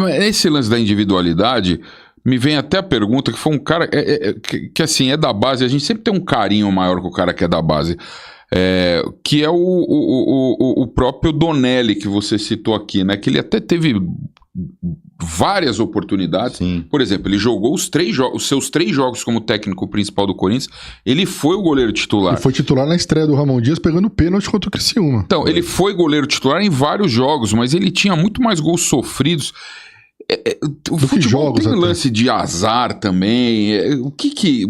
esse lance da individualidade, me vem até a pergunta, que foi um cara que assim, é da base, a gente sempre tem um carinho maior com o cara que é da base, que é o próprio Donelli, que você citou aqui, né? Que ele até teve várias oportunidades. Sim. Por exemplo, ele jogou os seus 3 jogos como técnico principal do Corinthians, ele foi o goleiro titular. Ele foi titular na estreia do Ramon Dias, pegando pênalti contra o Criciúma. Então, ele foi goleiro titular em vários jogos, mas ele tinha muito mais gols sofridos. O futebol tem lance de azar também. O que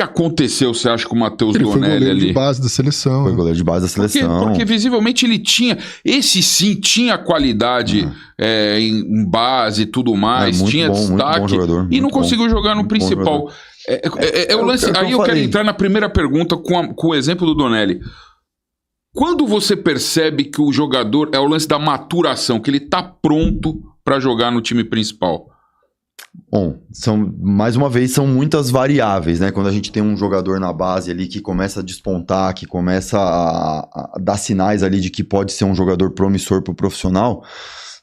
aconteceu, você acha, com o Matheus Donelli ali? Ele foi goleiro de base da seleção. Foi goleiro de base da seleção. Porque visivelmente ele tinha... Esse sim tinha qualidade em base e tudo mais. Tinha destaque. Bom jogador, e não conseguiu jogar no principal. O lance. Aí eu quero entrar na primeira pergunta com o exemplo do Donelli. Quando você percebe que o jogador é o lance da maturação, que ele tá pronto para jogar no time principal? Bom, mais uma vez, são muitas variáveis, né? Quando a gente tem um jogador na base ali que começa a despontar, que começa a dar sinais ali de que pode ser um jogador promissor para o profissional,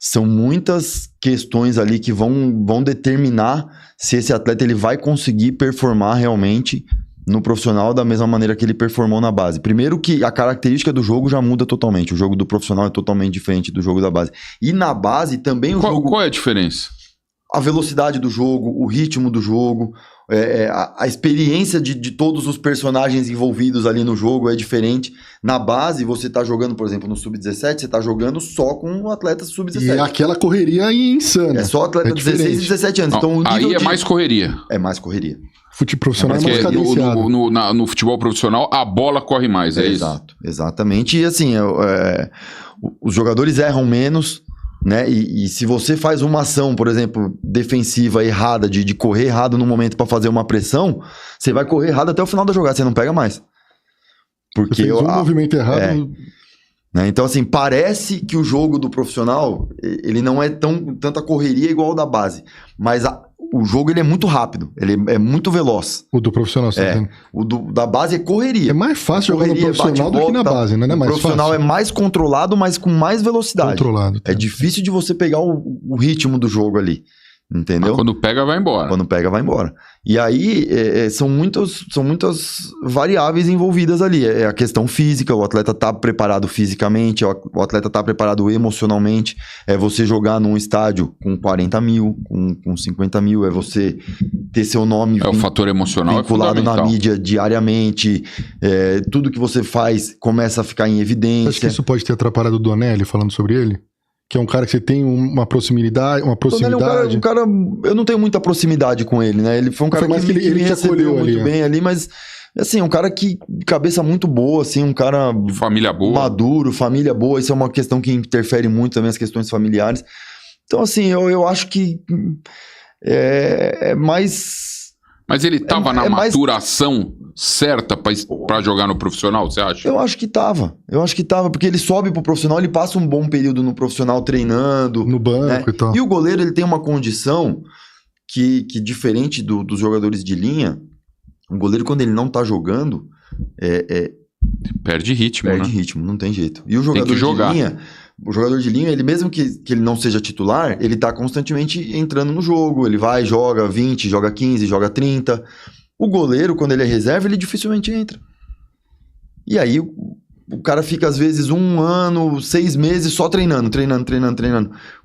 são muitas questões ali que vão determinar se esse atleta ele vai conseguir performar realmente no profissional da mesma maneira que ele performou na base. Primeiro que a característica do jogo já muda totalmente. O jogo do profissional é totalmente diferente do jogo da base. E na base também Qual é a diferença? A velocidade do jogo, o ritmo do jogo, a experiência de todos os personagens envolvidos ali no jogo é diferente. Na base, você tá jogando, por exemplo, no Sub-17, você tá jogando só com atletas Sub-17. E aquela correria insana. É só atleta de 16 e 17 anos. Não, então, o nível mais correria. É mais correria. Futebol profissional é mais cadenciado. No futebol profissional, a bola corre mais, é isso? Exatamente. E assim, os jogadores erram menos, né? E se você faz uma ação, por exemplo, defensiva errada, de correr errado no momento para fazer uma pressão, você vai correr errado até o final da jogada, você não pega mais. Porque você fez um movimento errado... Né? Então, assim, parece que o jogo do profissional, ele não é tanta correria igual o da base. Mas o jogo, ele é muito rápido, ele é muito veloz. O do profissional, sim. O da base é correria. É mais fácil jogar no profissional do que na base, né? Não é mais fácil. O profissional é mais controlado, mas com mais velocidade. Controlado. É difícil de você pegar o ritmo do jogo ali. Entendeu? Mas quando pega, vai embora. Quando pega, vai embora. E aí, são muitas variáveis envolvidas ali. É a questão física, o atleta tá preparado fisicamente, o atleta tá preparado emocionalmente. É você jogar num estádio com 40 mil, com 50 mil. É você ter seu nome o fator emocional vinculado na mídia diariamente. Tudo que você faz começa a ficar em evidência. Acho que isso pode ter atrapalhado o Donelli, falando sobre ele? Que é um cara que você tem uma proximidade. Um cara, eu não tenho muita proximidade com ele, né? Ele foi um cara que ele recebeu muito bem ali, mas assim, um cara que cabeça muito boa, assim, um cara família boa, maduro, família boa. Isso é uma questão que interfere muito também as questões familiares. Então, assim, eu acho que é mais... Mas ele tava na maturação certa pra jogar no profissional, você acha? Eu acho que tava, porque ele sobe pro profissional, ele passa um bom período no profissional treinando. No banco, né? E tal. E o goleiro, ele tem uma condição que diferente dos jogadores de linha, o goleiro, quando ele não tá jogando, perde ritmo, Perde ritmo, não tem jeito. E o jogador de linha... O jogador de linha, ele mesmo que ele não seja titular, ele tá constantemente entrando no jogo. Ele vai, joga 20, joga 15, joga 30. O goleiro, quando ele é reserva, ele dificilmente entra. E aí, o cara fica, às vezes, 1 ano, 6 meses só treinando.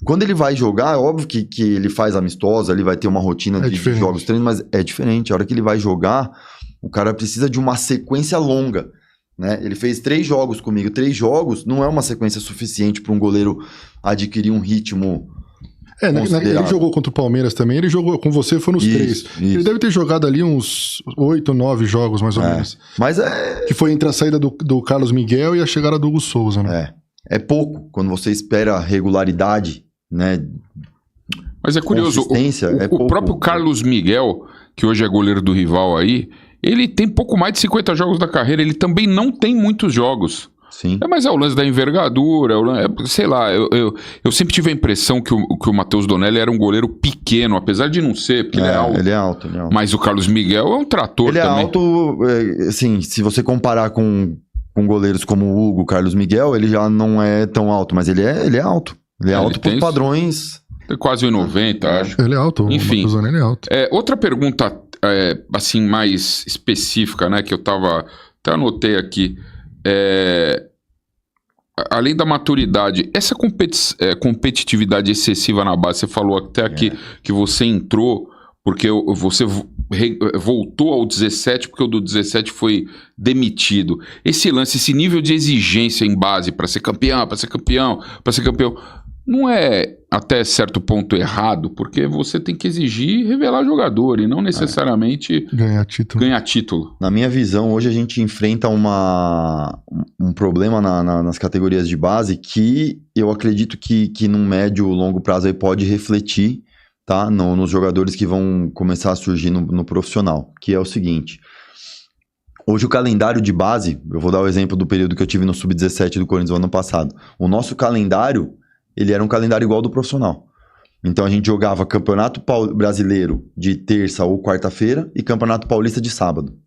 Quando ele vai jogar, é óbvio que ele faz amistosa, ele vai ter uma rotina de jogos, treinos, mas é diferente. A hora que ele vai jogar, o cara precisa de uma sequência longa. Né? Ele fez 3 jogos comigo. 3 jogos não é uma sequência suficiente para um goleiro adquirir um ritmo ele jogou contra o Palmeiras também. Ele jogou com você, foram os 3. Ele deve ter jogado ali uns 8, 9 jogos, mais ou menos. Mas que foi entre a saída do Carlos Miguel e a chegada do Hugo Souza, né? É pouco. Quando você espera regularidade, né? Mas é curioso, o próprio Carlos Miguel, que hoje é goleiro do rival aí, ele tem pouco mais de 50 jogos da carreira, ele também não tem muitos jogos. Sim. Mas é o lance da envergadura, sei lá, eu sempre tive a impressão que o Matheus Donelli era um goleiro pequeno, apesar de não ser, porque ele é alto. Ele é alto. Mas o Carlos Miguel é um trator também. Ele é alto, assim, se você comparar com goleiros como o Hugo, Carlos Miguel, ele já não é tão alto, mas ele é alto. Ele é alto por padrões Quase 1,90, acho. Ele é alto, enfim. O ele é alto. Outra pergunta, assim, mais específica, né, que eu até anotei aqui, além da maturidade, essa competitividade excessiva na base, você falou até aqui que você entrou porque você voltou ao 17 porque o do 17 foi demitido. Esse nível de exigência em base para ser campeão, não é até certo ponto errado, porque você tem que exigir revelar jogador e não necessariamente ganhar título. Na minha visão, hoje a gente enfrenta um problema nas categorias de base que eu acredito que num médio ou longo prazo aí pode refletir, tá, nos jogadores que vão começar a surgir no profissional, que é o seguinte: hoje o calendário de base, eu vou dar o exemplo do período que eu tive no Sub-17 do Corinthians no ano passado, o nosso calendário, ele era um calendário igual ao do profissional. Então a gente jogava Campeonato Brasileiro de terça ou quarta-feira e Campeonato Paulista de sábado.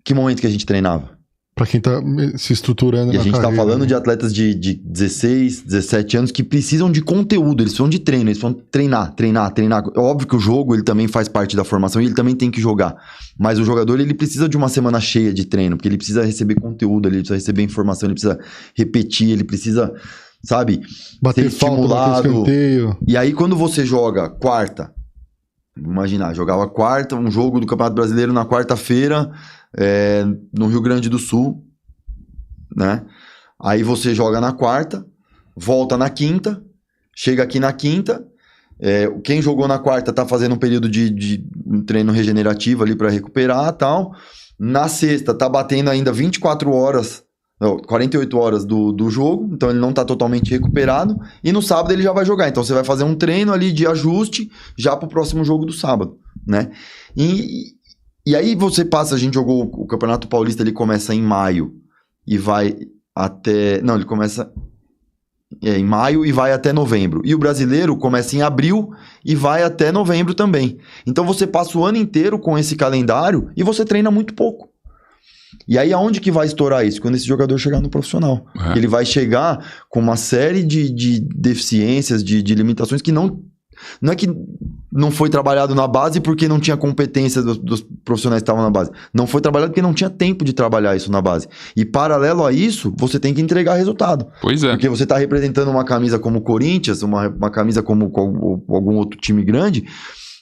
Que momento que a gente treinava? Pra quem tá se estruturando. E a gente tá falando de atletas de 16, 17 anos que precisam de conteúdo, eles precisam de treino, eles precisam treinar. Óbvio que o jogo, ele também faz parte da formação e ele também tem que jogar. Mas o jogador, ele precisa de uma semana cheia de treino, porque ele precisa receber conteúdo, ele precisa receber informação, ele precisa repetir, ele precisa, sabe, bater ser estimulado. E aí quando você joga quarta, imaginar, jogava quarta, um jogo do Campeonato Brasileiro na quarta-feira, no Rio Grande do Sul, né? Aí você joga na quarta, volta na quinta, chega aqui na quinta, quem jogou na quarta tá fazendo um período de um treino regenerativo ali para recuperar e tal. Na sexta tá batendo ainda 48 horas do jogo, então ele não tá totalmente recuperado, e no sábado ele já vai jogar, então você vai fazer um treino ali de ajuste já pro próximo jogo do sábado, né? E aí você passa, a gente jogou o Campeonato Paulista, ele começa em maio e vai até... Não, ele começa em maio e vai até novembro. E o brasileiro começa em abril e vai até novembro também. Então você passa o ano inteiro com esse calendário e você treina muito pouco. E aí aonde que vai estourar isso? Quando esse jogador chegar no profissional. Ele vai chegar com uma série de deficiências, de limitações que não é que não foi trabalhado na base porque não tinha competência dos profissionais que estavam na base. Não foi trabalhado porque não tinha tempo de trabalhar isso na base. E paralelo a isso, você tem que entregar resultado. Pois é. Porque você está representando uma camisa como o Corinthians, uma camisa como algum outro time grande,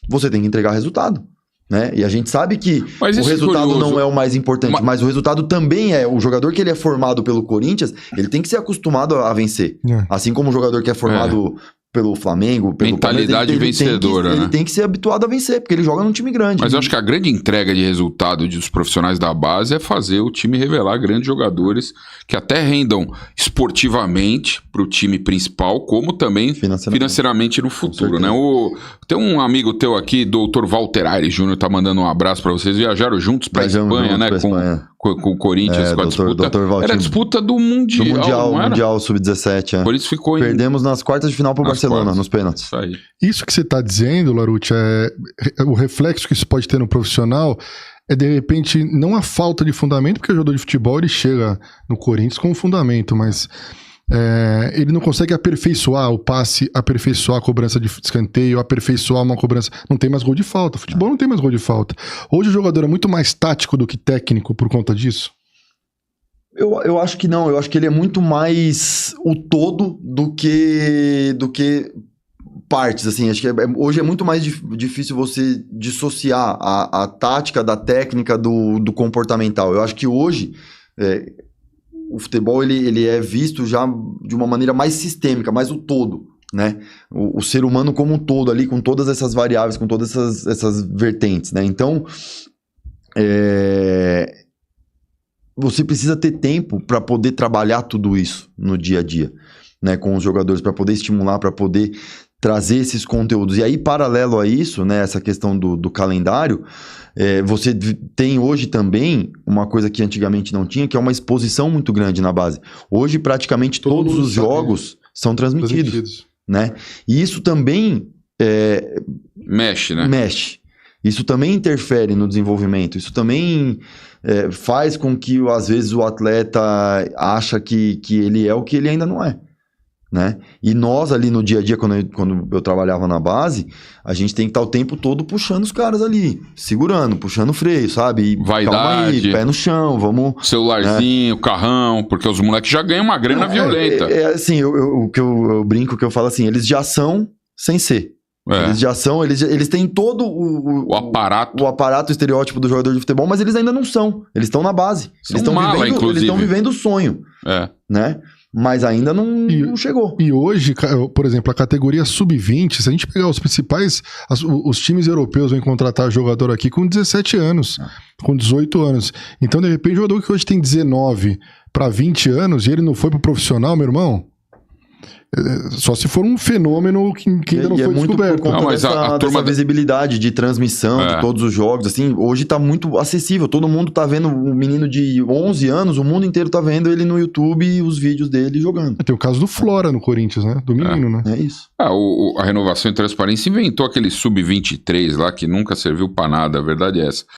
você tem que entregar resultado. Né? E a gente sabe que o resultado não é o mais importante, mas o resultado também é. O jogador que ele é formado pelo Corinthians, ele tem que ser acostumado a vencer. Assim como o jogador que é formado pelo Flamengo, pelo mentalidade vencedora, né? Ele tem que ser habituado a vencer, porque ele joga num time grande. Mas eu acho que a grande entrega de resultado dos profissionais da base é fazer o time revelar grandes jogadores que até rendam esportivamente pro time principal, como também financeiramente no futuro, né? Tem um amigo teu aqui, Dr. Walter Aires Júnior, tá mandando um abraço pra vocês. Viajaram juntos pra Espanha, né? Com o Corinthians, com a disputa. Era a disputa do Mundial, Mundial Sub-17. Por isso ficou Perdemos nas quartas de final pro Barcelona, nos pênaltis. Isso que você tá dizendo, Larucci, o reflexo que isso pode ter no profissional é, de repente, não a falta de fundamento, porque o jogador de futebol ele chega no Corinthians com um fundamento, mas ele não consegue aperfeiçoar o passe, aperfeiçoar a cobrança de escanteio, aperfeiçoar uma cobrança. Não tem mais gol de falta. Futebol não tem mais gol de falta. Hoje o jogador é muito mais tático do que técnico por conta disso? Eu acho que não. Eu acho que ele é muito mais o todo do que partes, assim. Acho que hoje é muito mais difícil você dissociar a tática da técnica do comportamental. Eu acho que hoje o futebol ele é visto já de uma maneira mais sistêmica, mais o todo, né? O ser humano como um todo ali, com todas essas variáveis, com todas essas vertentes, né? Então, você precisa ter tempo para poder trabalhar tudo isso no dia a dia, né? Com os jogadores, para poder estimular, para poder trazer esses conteúdos. E aí, paralelo a isso, né? Essa questão do calendário, você tem hoje também uma coisa que antigamente não tinha, que é uma exposição muito grande na base. Hoje, praticamente todos os jogos são transmitidos. Né? E isso também... mexe, né? Mexe. Isso também interfere no desenvolvimento. Isso também faz com que, às vezes, o atleta acha que ele é o que ele ainda não é. né? E nós ali no dia a dia, quando eu trabalhava na base, a gente tem que estar o tempo todo puxando os caras ali, segurando, puxando o freio, sabe? E vaidade, calma aí, pé no chão, vamos... Celularzinho, carrão, porque os moleques já ganham uma grana violenta. Assim, o que eu brinco, que eu falo assim, eles já são sem ser. Eles já são, eles têm todo o aparato. O aparato, o estereótipo do jogador de futebol, mas eles ainda não são. Eles estão na base. Eles estão vivendo o sonho. Né? Mas ainda não chegou. E hoje, por exemplo, a categoria sub-20, se a gente pegar os principais, os times europeus vão contratar jogador aqui com 17 anos, com 18 anos. Então, de repente, o jogador que hoje tem 19 para 20 anos e ele não foi pro profissional, meu irmão, só se for um fenômeno que ainda não foi descoberto. Não, mas dessa visibilidade de transmissão de todos os jogos, assim, hoje tá muito acessível. Todo mundo tá vendo um menino de 11 anos, o mundo inteiro tá vendo ele no YouTube e os vídeos dele jogando. Tem o caso do Flora no Corinthians, né? Do menino, né? É isso. A Renovação e Transparência inventou aquele sub-23 lá que nunca serviu pra nada, a verdade é essa.